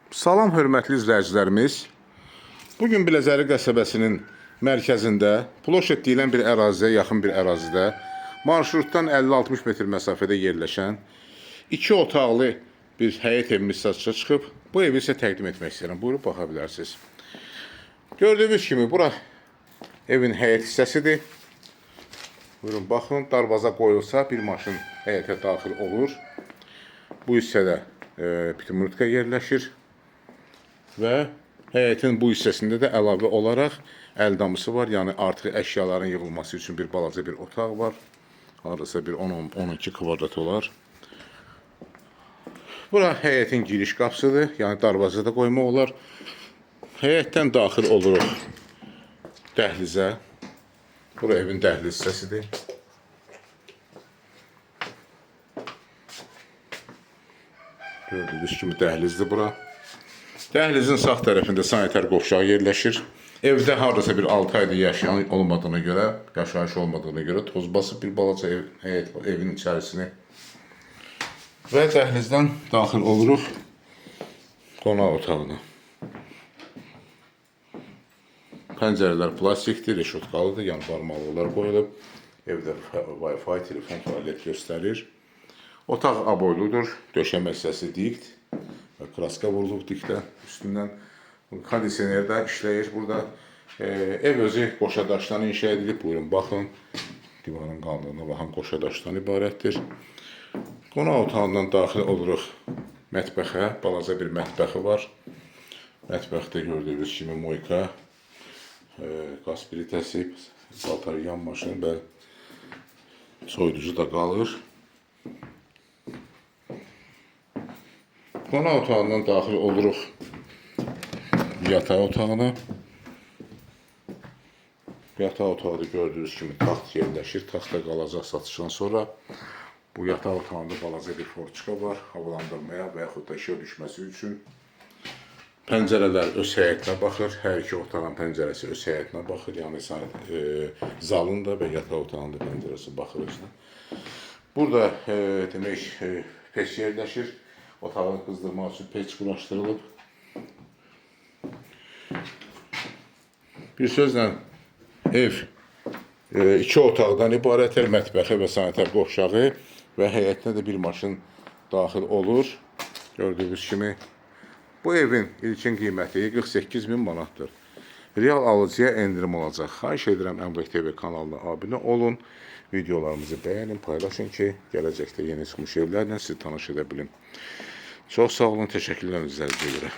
Salam hörmətli izləyicilərimiz. Bugün Biləcəri qəsəbəsinin mərkəzində ploşet deyilən bir əraziyə, yaxın bir ərazidə marşrutdan 50-60 metr məsafədə yerləşən 2 otaqlı bir həyət evimiz satışa çıxıb. Bu evi isə təqdim etmək istəyirəm. Buyurub baxa bilərsiniz. Gördüyünüz kimi bura evin həyət hissəsidir. Buyurun baxın, darvaza qoyulsa bir maşın həyətə daxil olur. Bu hissədə pitmurtka yerləşir. Və həyətin bu hissəsində də əlavə olaraq əldamısı var. Yəni artıq əşyaların yığılması üçün bir balaca bir otaq var. Hardasa bir 10-12 kvadrat olar. Bura həyətin giriş qapısıdır. Yəni darvazada qoymaq olar. Həyətdən daxil oluruq dəhlizə. Bura evin dəhliz hissəsidir. Gördüyünüz kimi dəhlizdir bura. Dəhlizin sağ tərəfində sanitar qovşağı yerləşir. Evdə hardasa bir 6 ayda yaşayan olmadığına görə, yaşayış olmadığına görə toz basıb bir balaca evin içərisini. Və dəhlizdən daxil oluruq qonaq otağına. Pəncərələr plastikdir, reşotkalıdır, yəni barmaqlıqlar qoyulub. Evdə Wi-Fi, telefon, tualet göstərir. Otaq aboyludur, döşəmə hissəsi dikt. Kraska vurulub dikdə üstündən. Kondisionerdə işləyir burada. Ev özü qoşadaşdan inşa edilib. Buyurun, baxın. Divarın qaldığına baxın, qoşadaşdan ibarətdir. Qonaq otağından daxil oluruq mətbəxə. Balaca bir mətbəxi var. Mətbəxdə gördüyünüz kimi moyka, qaz plitəsi, paltar yanmaşın və soyuducu da qalır. Qonaq otağından daxil oluruq yataq otağına. Yataq otağında gördüyünüz kimi taxt yerləşir. Taxtda qalacaq satışdan sonra. Bu yataq otağında balaca bir forçka var. Havalandırmaya və yaxud da işığa düşməsi üçün. Pəncərələr öz həyətinə baxır. Hər iki otağın pəncərəsi öz həyətinə baxır. Yəni zalın da və yataq otağının da pəncərəsi baxır özünə. Burada demək peç yerləşir. Otağı qızdırmaq üçün peç quraşdırılıb. Bir sözlə ev 2 otaqdan ibarətdir. Mətbəxi və sanitar qovşağı və həyətinə də bir maşın daxil olur. Gördüyünüz kimi bu evin ilkin qiyməti 48.000 manatdır. Real alıcıya endirim olacaq. Xahiş edirəm Əmrək TV kanalına abunə olun. Videolarımızı bəyənin, paylaşın ki, gələcəkdə yeni çıxmış evlərlə sizi tanış edə bilim. Çox sağ olun, təşəkkürlər izləyicilere.